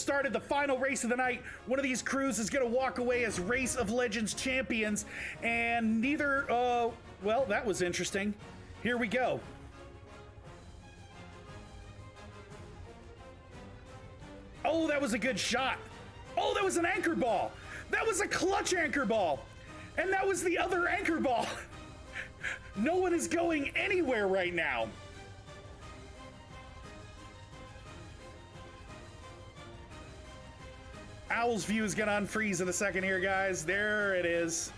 started, the final race of the night. One of these crews is going to walk away as Race of Legends champions, and neither, well, that was interesting. Here we go. Oh, that was a good shot. Oh, that was an anchor ball. That was a clutch anchor ball. And that was the other anchor ball. No one is going anywhere right now. Owl's view is gonna unfreeze in a second here, guys. There it is.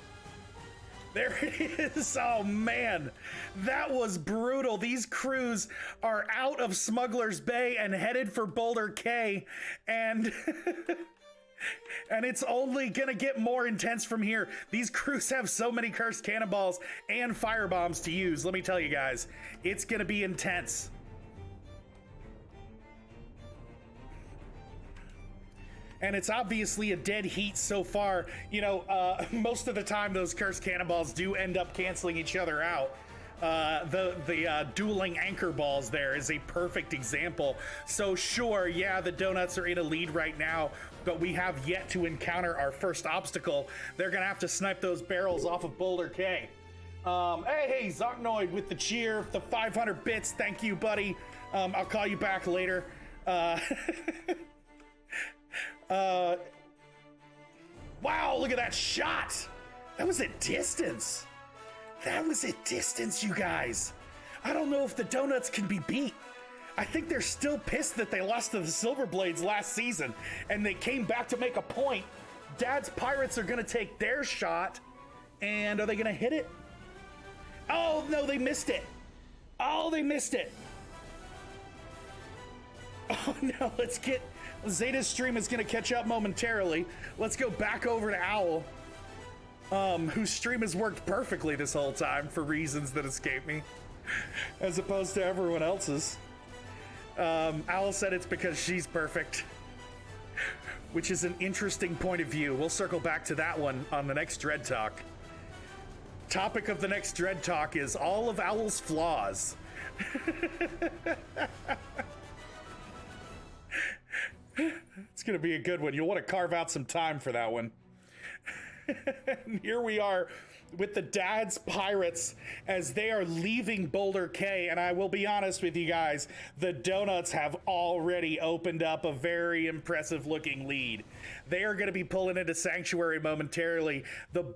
There it is. Oh man, that was brutal. These crews are out of Smuggler's Bay and headed for Boulder K, and and it's only gonna get more intense from here. These crews have so many cursed cannonballs and firebombs to use. Let me tell you guys, it's gonna be intense. And it's obviously a dead heat so far. You know, most of the time those cursed cannonballs do end up canceling each other out. The dueling anchor balls there is a perfect example. So sure, yeah, the Donuts are in a lead right now, but we have yet to encounter our first obstacle. They're gonna have to snipe those barrels off of Boulder K. Hey, Zonknoid with the cheer, the 500 bits, thank you, buddy. I'll call you back later. Wow, look at that shot. That was a distance. That was a distance, you guys. I don't know if the Donuts can be beat. I think they're still pissed that they lost to the Silverblades last season and they came back to make a point. Dad's Pirates are gonna take their shot, and are they gonna hit it? Oh no, they missed it. Oh, they missed it. Oh no, let's get, Zeta's stream is gonna catch up momentarily. Let's go back over to Owl, whose stream has worked perfectly this whole time for reasons that escape me, as opposed to everyone else's. Owl said it's because she's perfect, which is an interesting point of view. We'll circle back to that one on the next Dread Talk. Topic of the next Dread Talk is all of Owl's flaws. It's gonna be a good one. You'll want to carve out some time for that one. Here we are with the Dad's Pirates as they are leaving Boulder K, and I will be honest with you guys, the Donuts have already opened up a very impressive looking lead. They are going to be pulling into Sanctuary momentarily. The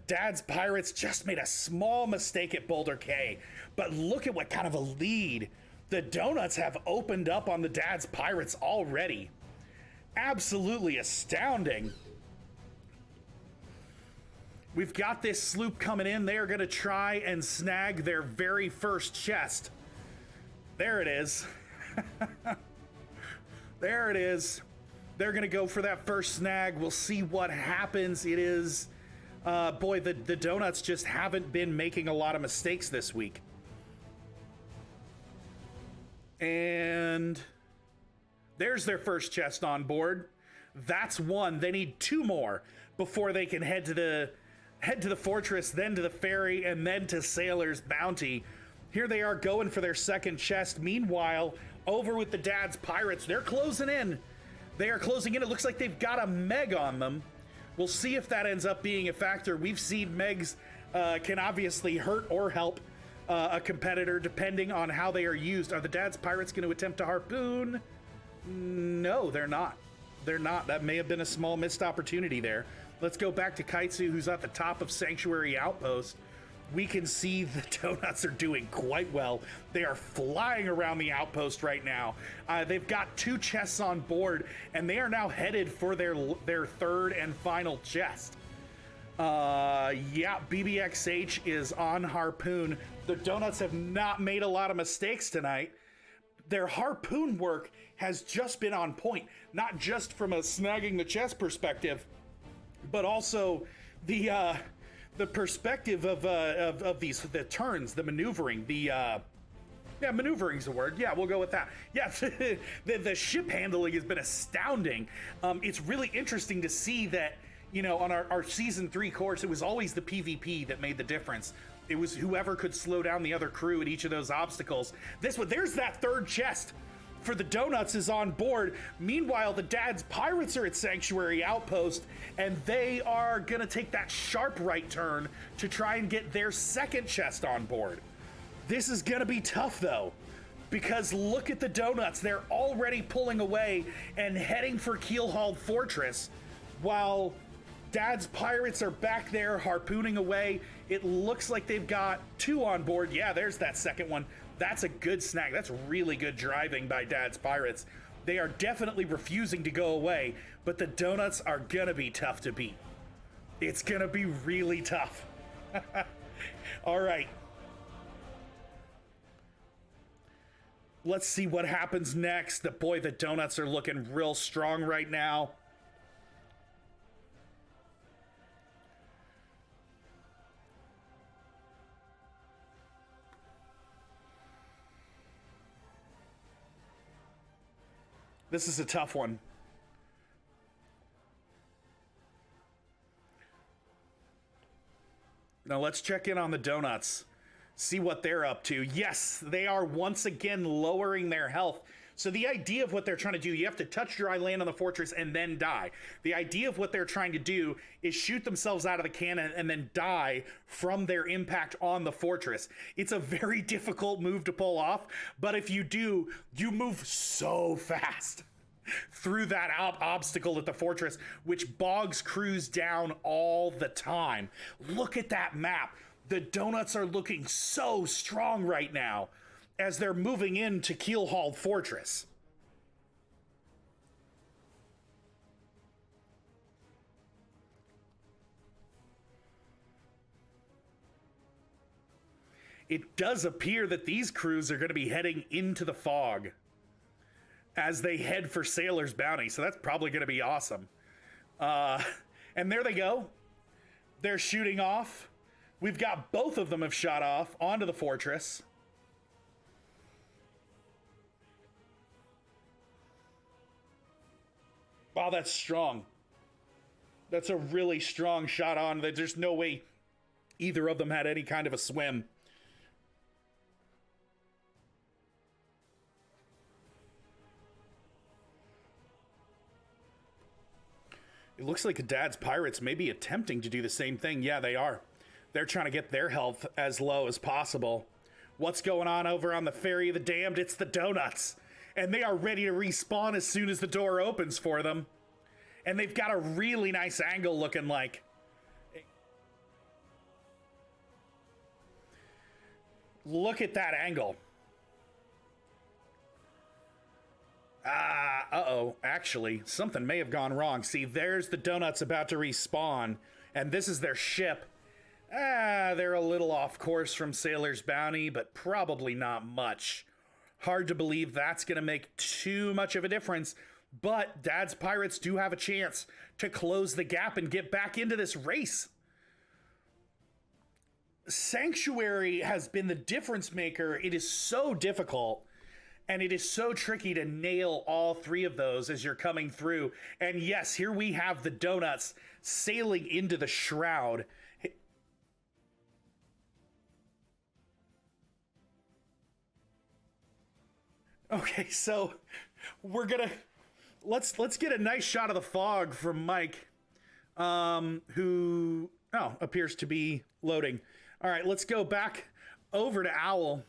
Dad's Pirates just made a small mistake at Boulder K, but look at what kind of a lead the Donuts have opened up on the Dad's Pirates already. Absolutely astounding. We've got this sloop coming in. They are going to try and snag their very first chest. There it is. There it is. They're going to go for that first snag. We'll see what happens. It is, boy, the Donuts just haven't been making a lot of mistakes this week. And there's their first chest on board. That's one. They need two more before they can head to the fortress, then to the ferry, and then to Sailor's Bounty. Here they are going for their second chest. Meanwhile, over with the Dad's Pirates, they're closing in. They are closing in. It looks like they've got a Meg on them. We'll see if that ends up being a factor. We've seen Megs can obviously hurt or help a competitor depending on how they are used. Are the Dad's Pirates going to attempt to harpoon? No, they're not. They're not. That may have been a small missed opportunity there. Let's go back to Kaitsu, who's at the top of Sanctuary Outpost. We can see the Donuts are doing quite well. They are flying around the outpost right now. They've got two chests on board, and they are now headed for their third and final chest. Yeah, BBXH is on harpoon. The Donuts have not made a lot of mistakes tonight. Their harpoon work has just been on point, not just from a snagging the chest perspective, but also the perspective of the turns, the maneuvering, yeah, maneuvering's a word. Yeah, we'll go with that. Yeah, the ship handling has been astounding. It's really interesting to see that, you know, on our season 3 course, it was always the PvP that made the difference. It was whoever could slow down the other crew at each of those obstacles. This one, there's that third chest. for the Donuts is on board. Meanwhile, the Dad's Pirates are at Sanctuary Outpost, and they are gonna take that sharp right turn to try and get their second chest on board. This is gonna be tough though, because look at the Donuts. They're already pulling away and heading for Keelhauled Fortress, while Dad's Pirates are back there harpooning away. It looks like they've got 2 on board. Yeah, there's that second one. That's a good snag. That's really good driving by Dad's Pirates. They are definitely refusing to go away, but the Donuts are gonna be tough to beat. It's gonna be really tough. All right. Let's see what happens next. Boy, the Donuts are looking real strong right now. This is a tough one. Now let's check in on the Donuts. See what they're up to. Yes, they are once again lowering their health. So the idea of what they're trying to do, you have to touch dry land on the fortress and then die. The idea of what they're trying to do is shoot themselves out of the cannon and then die from their impact on the fortress. It's a very difficult move to pull off, but if you do, you move so fast through that obstacle at the fortress, which bogs crews down all the time. Look at that map. The Donuts are looking so strong right now as they're moving into Keelhauled Fortress. It does appear that these crews are going to be heading into the fog as they head for Sailor's Bounty, so that's probably going to be awesome. And there they go. They're shooting off. We've got both of them have shot off onto the fortress. Wow, that's strong. That's a really strong shot on. There's no way either of them had any kind of a swim. It looks like the Dad's Pirates may be attempting to do the same thing. Yeah, they are. They're trying to get their health as low as possible. What's going on over on the Ferry of the Damned? It's the Donuts. And they are ready to respawn as soon as the door opens for them. And they've got a really nice angle looking like. Look at that angle. Uh-oh. Actually, something may have gone wrong. See, there's the Donuts about to respawn. And this is their ship. They're a little off course from Sailor's Bounty, but probably not much. Hard to believe that's going to make too much of a difference, but Dad's Pirates do have a chance to close the gap and get back into this race. Sanctuary has been the difference maker. It is so difficult, and it is so tricky to nail all 3 of those as you're coming through. And yes, here we have the Donuts sailing into the Shroud. Okay, so we're gonna let's get a nice shot of the fog from Mike, who appears to be loading. All right, let's go back over to Owl.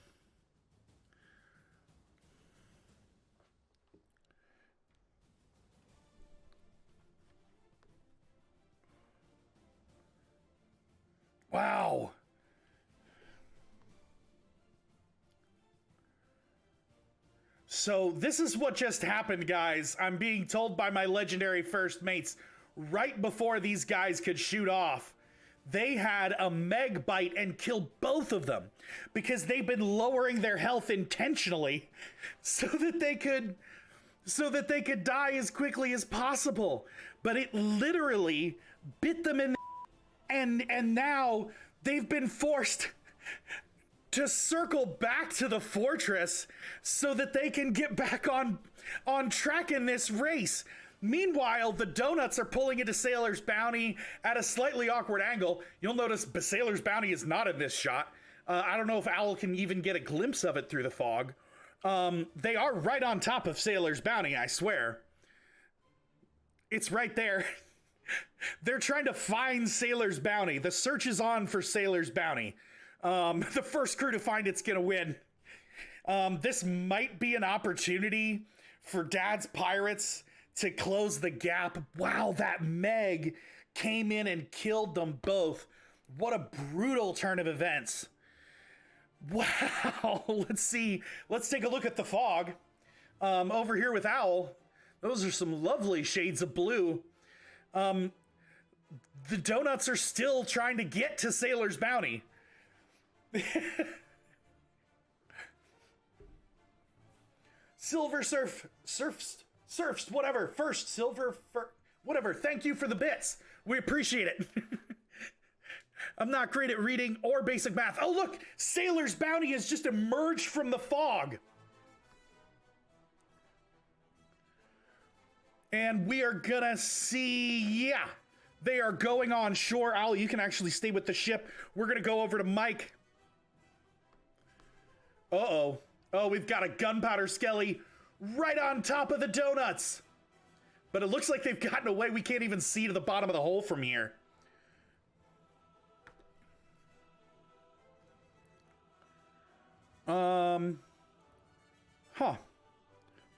Wow. So this is what just happened, guys. I'm being told by my legendary first mates, right before these guys could shoot off, they had a meg bite and killed both of them because they've been lowering their health intentionally so that they could die as quickly as possible. But it literally bit them in the and now they've been forced to circle back to the fortress so that they can get back on track in this race. Meanwhile, the Donuts are pulling into Sailor's Bounty at a slightly awkward angle. You'll notice Sailor's Bounty is not in this shot. I don't know if Owl can even get a glimpse of it through the fog. They are right on top of Sailor's Bounty, I swear. It's right there. They're trying to find Sailor's Bounty. The search is on for Sailor's Bounty. The first crew to find it's gonna win. This might be an opportunity for Dad's Pirates to close the gap. Wow, that Meg came in and killed them both. What a brutal turn of events. Wow, let's see. Let's take a look at the fog. Over here with Owl, those are some lovely shades of blue. The donuts are still trying to get to Sailor's Bounty. Silver surfs, whatever. First, silver, whatever. Thank you for the bits. We appreciate it. I'm not great at reading or basic math. Oh, look, Sailor's Bounty has just emerged from the fog. And we are gonna see, yeah, they are going on shore. Owl, you can actually stay with the ship. We're gonna go over to Mike. Uh-oh. Oh, we've got a gunpowder skelly right on top of the donuts. But it looks like they've gotten away. We can't even see to the bottom of the hole from here. Huh.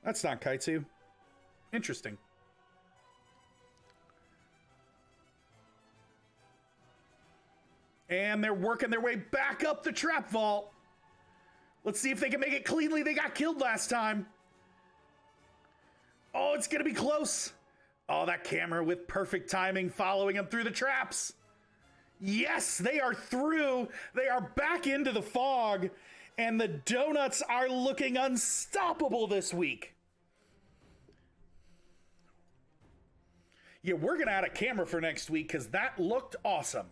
That's not Kaitsu. Interesting. And they're working their way back up the trap vault. Let's see if they can make it cleanly. They got killed last time. Oh, it's gonna be close. Oh, that camera with perfect timing following them through the traps. Yes, they are through. They are back into the fog. And the donuts are looking unstoppable this week. Yeah, we're gonna add a camera for next week because that looked awesome.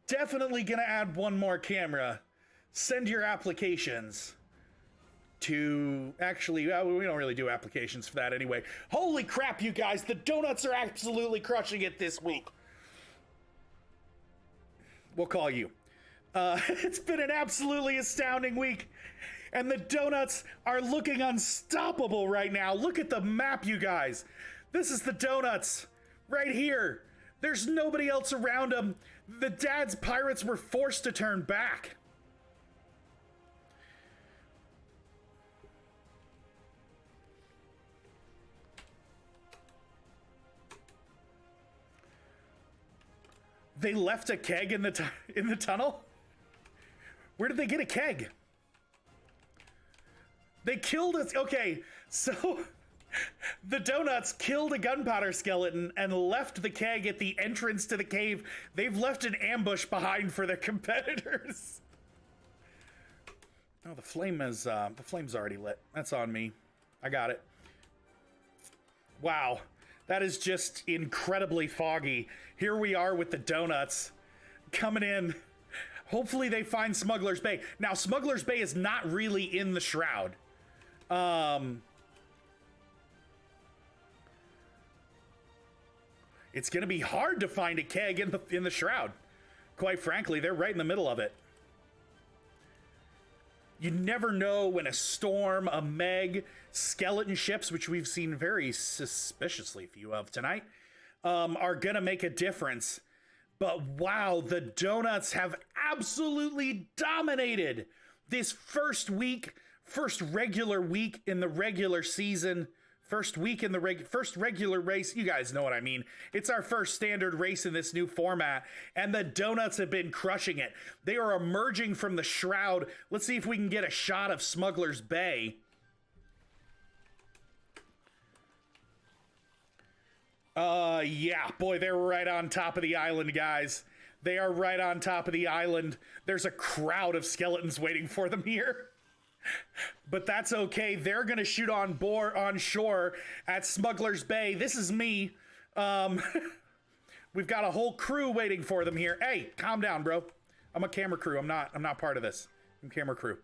Definitely gonna add one more camera. Send your applications to, actually, we don't really do applications for that anyway. Holy crap, you guys, the donuts are absolutely crushing it this week. We'll call you. It's been an absolutely astounding week, and the donuts are looking unstoppable right now. Look at the map, you guys. This is the donuts right here. There's nobody else around them. The Dad's Pirates were forced to turn back. They left a keg in the tunnel? Where did they get a keg? They killed us. Okay, so the donuts killed a gunpowder skeleton and left the keg at the entrance to the cave. They've left an ambush behind for their competitors. Oh, the flame's already lit. That's on me. I got it. Wow, that is just incredibly foggy. Here we are with the donuts coming in. Hopefully they find Smuggler's Bay. Now, Smuggler's Bay is not really in the shroud. It's going to be hard to find a keg in the shroud. Quite frankly, they're right in the middle of it. You never know when a storm, a Meg, skeleton ships, which we've seen very suspiciously few of tonight, are going to make a difference. But wow, the donuts have absolutely dominated this first regular week in the regular season. First regular race. You guys know what I mean. It's our first standard race in this new format, and the donuts have been crushing it. They are emerging from the shroud. Let's see if we can get a shot of Smuggler's Bay. Yeah, boy, they're right on top of the island, guys. They are right on top of the island. There's a crowd of skeletons waiting for them here. But that's okay. They're gonna shoot on shore at Smuggler's Bay. This is me. We've got a whole crew waiting for them here. Hey, calm down, bro. I'm a camera crew. I'm not part of this. I'm camera crew.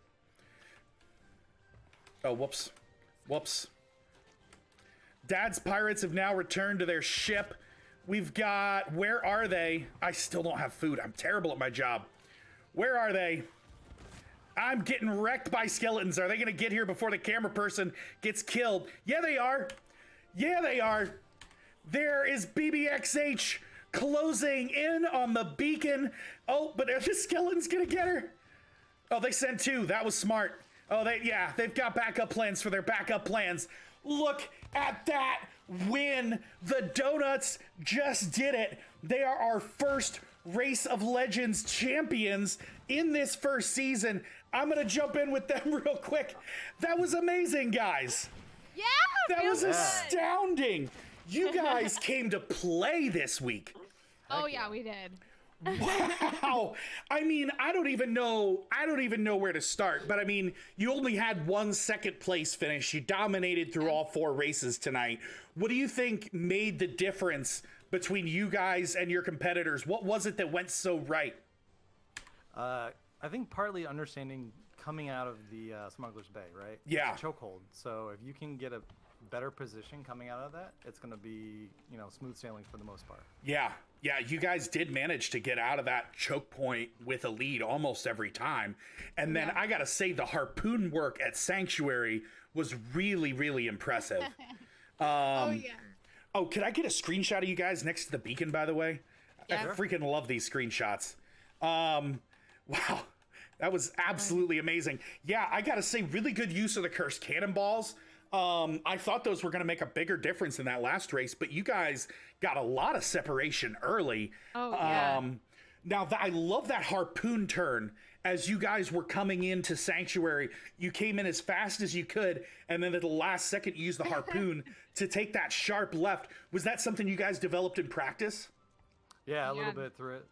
Oh, whoops. Whoops. Dad's Pirates have now returned to their ship. We've got, where are they? I still don't have food. I'm terrible at my job. Where are they? I'm getting wrecked by skeletons. Are they going to get here before the camera person gets killed? Yeah, they are. Yeah, they are. There is BBXH closing in on the beacon. Oh, but are the skeletons going to get her? Oh, they sent 2. That was smart. Oh, they've got backup plans for their backup plans. Look at that win. The Donuts just did it. They are our first Race of Legends champions in this first season. I'm going to jump in with them real quick. That was amazing, guys. Yeah, that was good. astounding. You guys came to play this week. Oh yeah, we did. Wow. I mean, I don't even know where to start, but I mean, you only had 1 second place finish. You dominated through all 4 races tonight. What do you think made the difference between you guys and your competitors? What was it that went so right? I think partly understanding coming out of the Smuggler's Bay, right? Yeah. It's a chokehold. So if you can get a better position coming out of that, it's going to be, smooth sailing for the most part. Yeah, you guys did manage to get out of that choke point with a lead almost every time. And then I got to say, the harpoon work at Sanctuary was really, really impressive. Oh, yeah. Oh, could I get a screenshot of you guys next to the beacon, by the way? Yeah. I freaking love these screenshots. Wow, that was absolutely amazing. Yeah, I got to say, really good use of the cursed cannonballs. I thought those were going to make a bigger difference in that last race, but you guys got a lot of separation early. Oh, yeah. Now, I love that harpoon turn. As you guys were coming into Sanctuary, you came in as fast as you could, and then at the last second, you used the harpoon to take that sharp left. Was that something you guys developed in practice? Yeah, a little bit through it.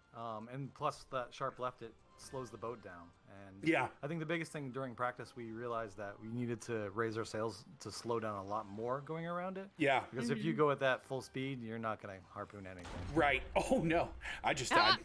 And plus, that sharp left, it slows the boat down. And Yeah. I think the biggest thing during practice, we realized that we needed to raise our sails to slow down a lot more going around it. Yeah. Because if you go at that full speed, you're not going to harpoon anything. Right. Oh, no. I just died.